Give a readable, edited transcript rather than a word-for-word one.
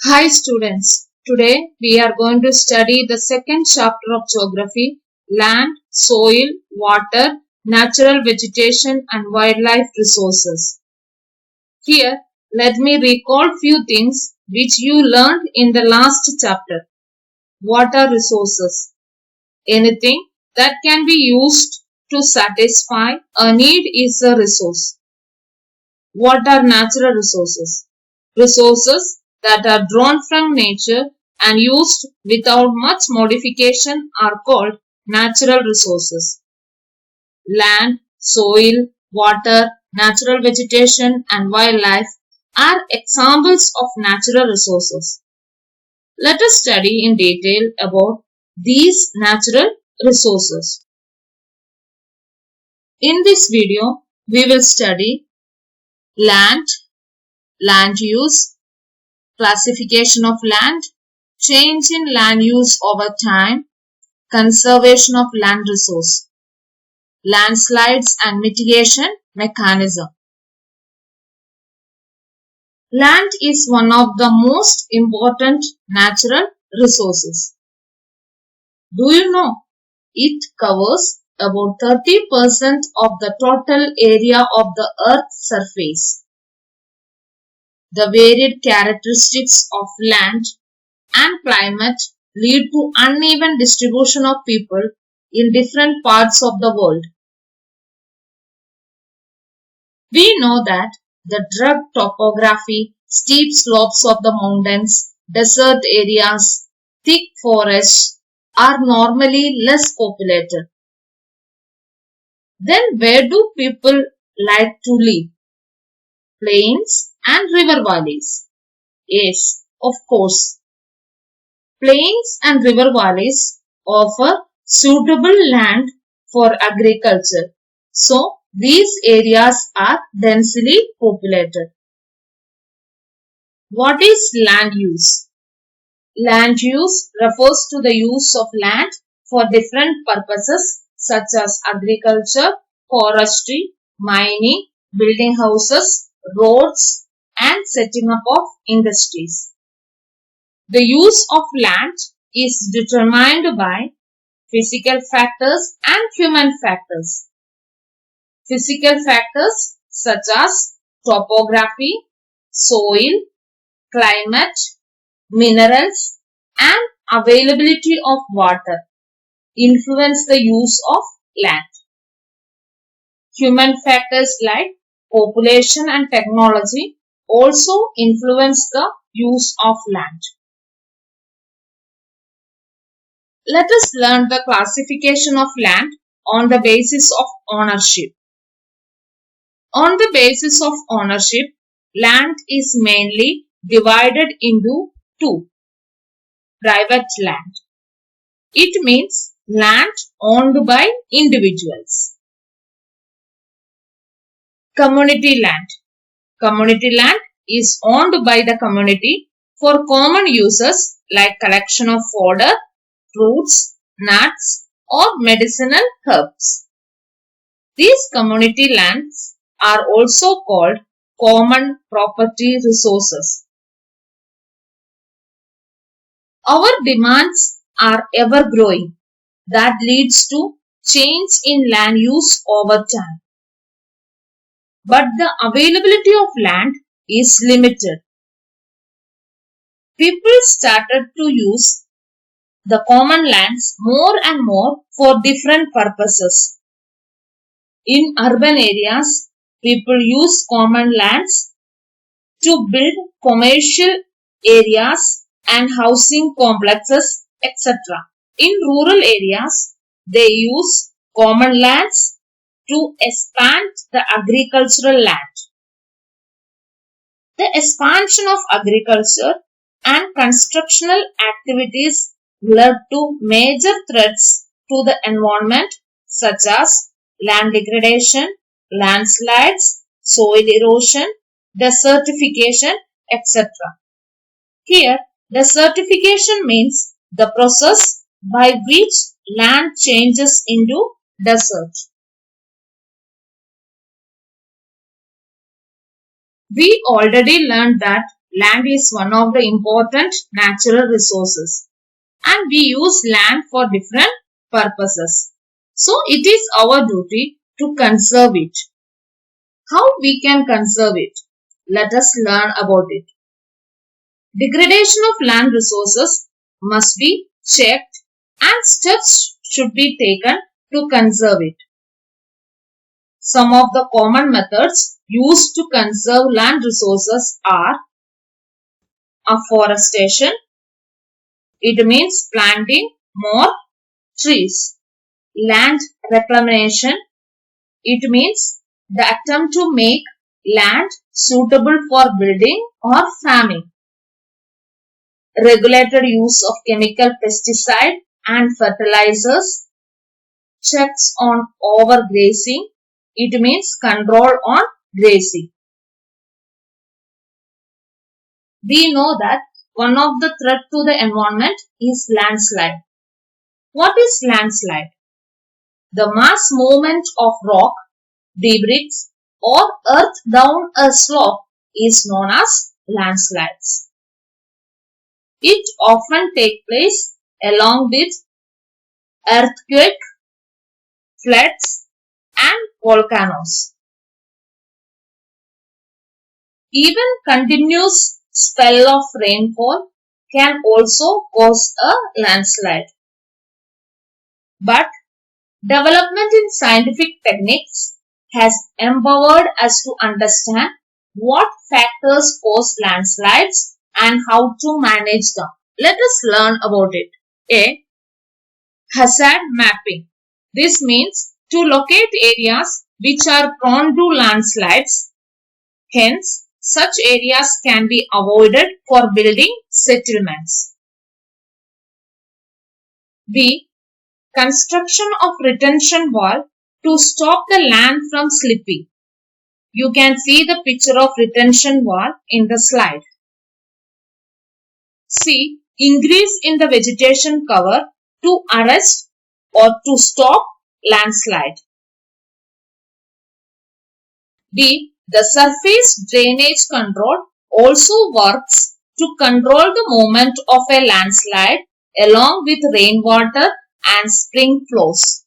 Hi students, today we are going to study the second chapter of geography, land, soil, water, natural vegetation and wildlife resources. Here, let me recall few things which you learned in the last chapter. Water resources. Anything that can be used to satisfy a need is a resource. What are natural resources? Resources that are drawn from nature and used without much modification are called natural resources. Land, soil, water, natural vegetation and wildlife are examples of natural resources. Let us study in detail about these natural resources. In this video, we will study land, land use, classification of land, change in land use over time, conservation of land resource, landslides and mitigation mechanism. Land is one of the most important natural resources. Do you know it covers about 30% of the total area of the Earth's surface. The varied characteristics of land and climate lead to uneven distribution of people in different parts of the world. We know that the rugged topography, steep slopes of the mountains, desert areas, thick forests are normally less populated. Then where do people like to live? Plains and river valleys. Yes, of course. Plains and river valleys offer suitable land for agriculture. So, these areas are densely populated. What is land use? Land use refers to the use of land for different purposes such as agriculture, forestry, mining, building houses, roads, and setting up of industries. The use of land is determined by physical factors and human factors. Physical factors such as topography, soil, climate, minerals, and availability of water influence the use of land. Human factors like population and technology also influence the use of land. Let us learn the classification of land on the basis of ownership. On the basis of ownership, land is mainly divided into two. Private land. It means land owned by individuals. Community land. Community land is owned by the community for common uses like collection of fodder, fruits, nuts, or medicinal herbs. These community lands are also called common property resources. Our demands are ever growing. That leads to change in land use over time. But the availability of land is limited. People started to use the common lands more and more for different purposes. In urban areas, people use common lands to build commercial areas and housing complexes, etc. In rural areas, they use common lands to expand the agricultural land. The expansion of agriculture and constructional activities led to major threats to the environment such as land degradation, landslides, soil erosion, desertification, etc. Here, desertification means the process by which land changes into desert. We already learned that Land is one of the important natural resources and we use land for different purposes. So it is our duty to conserve it. How we can conserve it? Let us learn about it. Degradation of land resources must be checked and steps should be taken to conserve it. Some of the common methods used to conserve land resources are afforestation. It means planting more trees. Land reclamation. It means the attempt to make land suitable for building or farming. Regulated use of chemical pesticide and fertilizers. Checks on overgrazing. It means control on grazing. We know that one of the threat to the environment is landslide. What is landslide? The mass movement of rock, debris or earth down a slope is known as landslides. It often takes place along with earthquake, floods and volcanoes. Even continuous spell of rainfall can also cause a landslide. But development in scientific techniques has empowered us to understand what factors cause landslides and how to manage them. Let us learn about it. A. Hazard mapping. This means to locate areas which are prone to landslides. Hence, such areas can be avoided for building settlements. B. Construction of retention wall to stop the land from slipping. You can see the picture of retention wall in the slide. C. Increase in the vegetation cover to arrest or to stop landslide. D. The surface drainage control also works to control the movement of a landslide along with rainwater and spring flows.